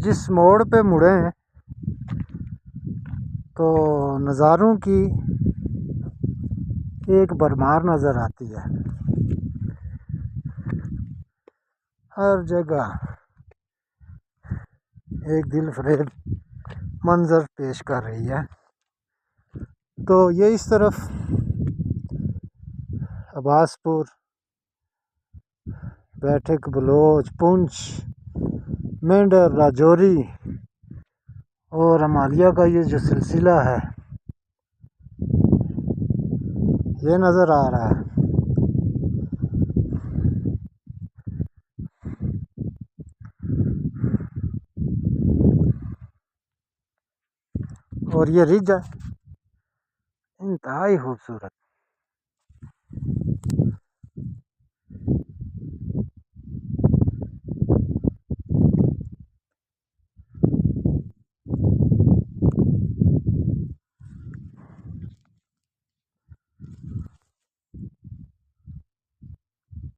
जिस मोड़ पे मुड़े तो नज़ारों की एक भरमार नज़र आती है। हर जगह एक दिल फरेब मंजर पेश कर रही है। तो ये इस तरफ अब्बासपुर, बैठक बलोच, पुंछ, मेंढर, राजौरी और अमालिया का ये जो सिलसिला है ये नज़र आ रहा है। और ये रिज है इंतहाई खूबसूरत।